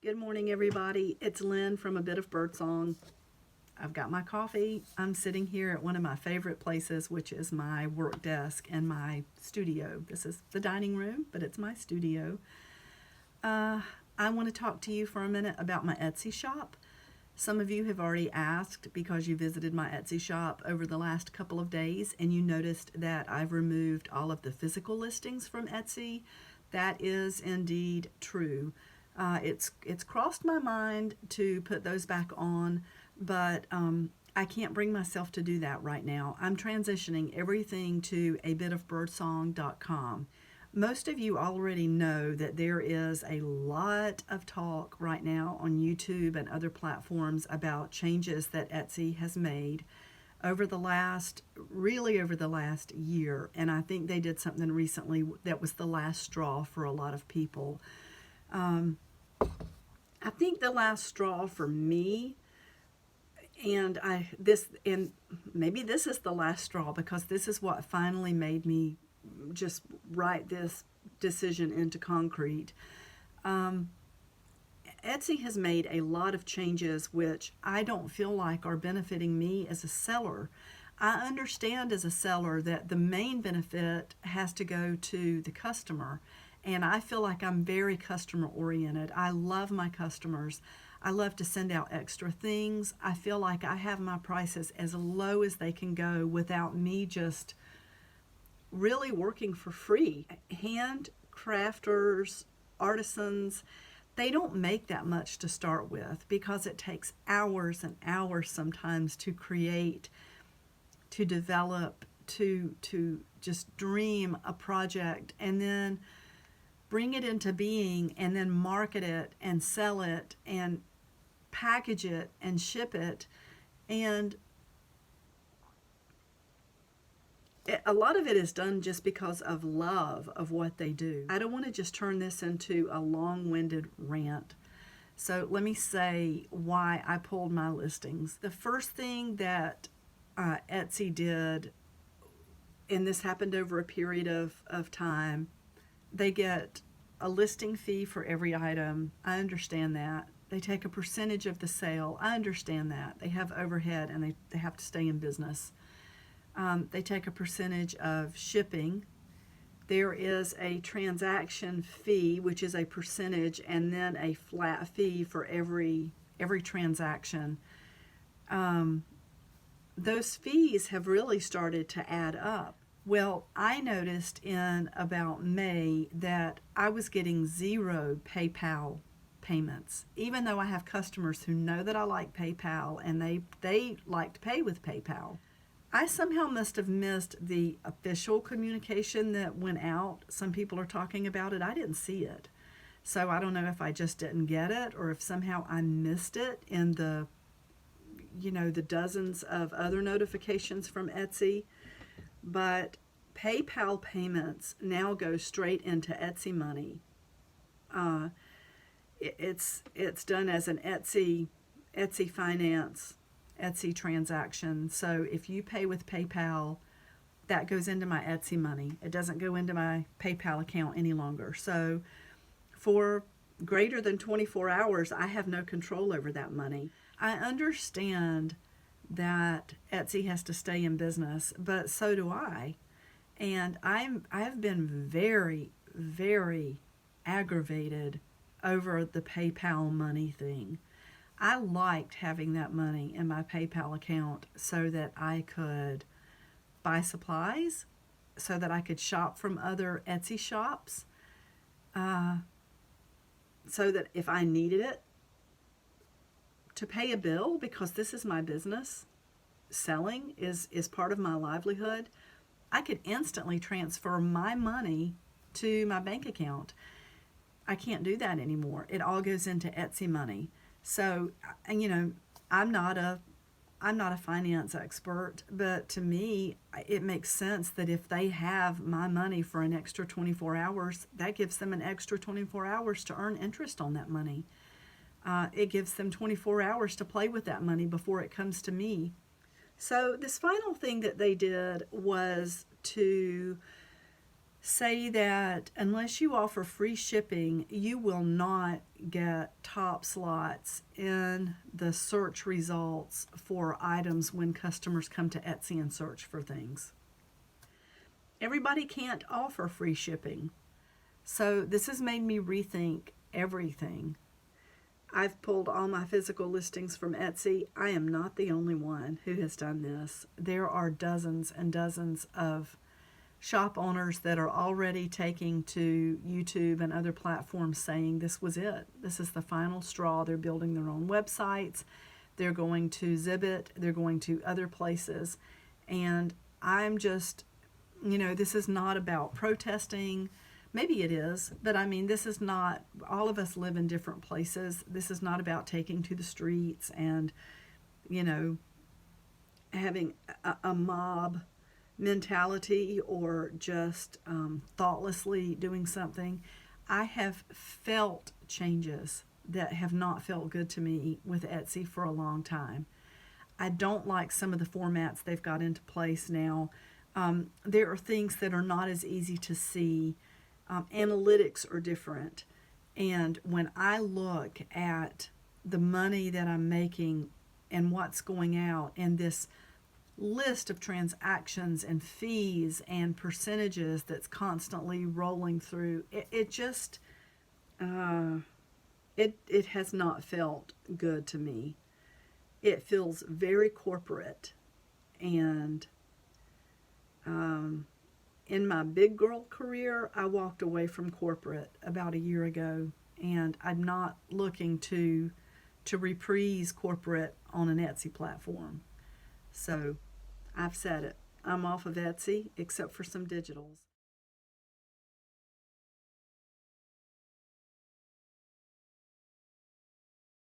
Good morning, everybody. It's Lynn from A Bit of Birdsong. I've got my coffee. I'm sitting here at one of my favorite places, which is my work desk and my studio. This is the dining room, but it's my studio. I want to talk to you for a minute about my Etsy shop. Some of you have already asked because you visited my Etsy shop over the last couple of days and you noticed that I've removed all of the physical listings from Etsy. That is indeed true. It's crossed my mind to put those back on, but I can't bring myself to do that right now. I'm transitioning everything to abitofbirdsong.com. Most of you already know that there is a lot of talk right now on YouTube and other platforms about changes that Etsy has made over the last year. And I think they did something recently that was the last straw for a lot of people. I think the last straw for me, and maybe this is the last straw because this is what finally made me just write this decision into concrete. Etsy has made a lot of changes which I don't feel like are benefiting me as a seller. I understand as a seller that the main benefit has to go to the customer, and I feel like I'm very customer oriented. I love my customers. I love to send out extra things. I feel like I have my prices as low as they can go without me just really working for free. Hand crafters, artisans, they don't make that much to start with because it takes hours and hours sometimes to create, to develop, to just dream a project and then bring it into being and then market it and sell it and package it and ship it. And a lot of it is done just because of love of what they do. I don't want to just turn this into a long-winded rant. So let me say why I pulled my listings. The first thing that Etsy did, and this happened over a period of time, they get a listing fee for every item. I understand that. They take a percentage of the sale. I understand that. They have overhead and they have to stay in business. They take a percentage of shipping. There is a transaction fee, which is a percentage, and then a flat fee for every transaction. Those fees have really started to add up. Well, I noticed in about May that I was getting zero PayPal payments, even though I have customers who know that I like PayPal and they like to pay with PayPal. I somehow must have missed the official communication that went out. Some people are talking about it. I didn't see it. So I don't know if I just didn't get it or if somehow I missed it in the dozens of other notifications from Etsy. But PayPal payments now go straight into Etsy money. It's done as an Etsy finance, Etsy transaction. So if you pay with PayPal, that goes into my Etsy money. It doesn't go into my PayPal account any longer. So for greater than 24 hours, I have no control over that money. I understand that Etsy has to stay in business, but so do I. And I've been very, very aggravated over the PayPal money thing. I liked having that money in my PayPal account so that I could buy supplies, so that I could shop from other Etsy shops, so that if I needed it to pay a bill, because this is my business, selling is part of my livelihood, I could instantly transfer my money to my bank account. I can't do that anymore. It all goes into Etsy money. So, I'm not a finance expert, but to me, it makes sense that if they have my money for an extra 24 hours, that gives them an extra 24 hours to earn interest on that money. It gives them 24 hours to play with that money before it comes to me. So this final thing that they did was to say that unless you offer free shipping, you will not get top slots in the search results for items when customers come to Etsy and search for things. Everybody can't offer free shipping. So this has made me rethink everything. I've pulled all my physical listings from Etsy. I am not the only one who has done this. There are dozens and dozens of shop owners that are already taking to YouTube and other platforms saying this was it. This is the final straw. They're building their own websites. They're going to Zibbit. They're going to other places. And I'm just, this is not about protesting. Maybe it is, but I mean, this is not, all of us live in different places. This is not about taking to the streets and, having a mob mentality or just thoughtlessly doing something. I have felt changes that have not felt good to me with Etsy for a long time. I don't like some of the formats they've got into place now. There are things that are not as easy to see. Analytics are different. And when I look at the money that I'm making and what's going out and this list of transactions and fees and percentages that's constantly rolling through, it just it has not felt good to me. It feels very corporate. And in my big girl career, I walked away from corporate about a year ago, and I'm not looking to reprise corporate on an Etsy platform. So I've said it. I'm off of Etsy, except for some digitals.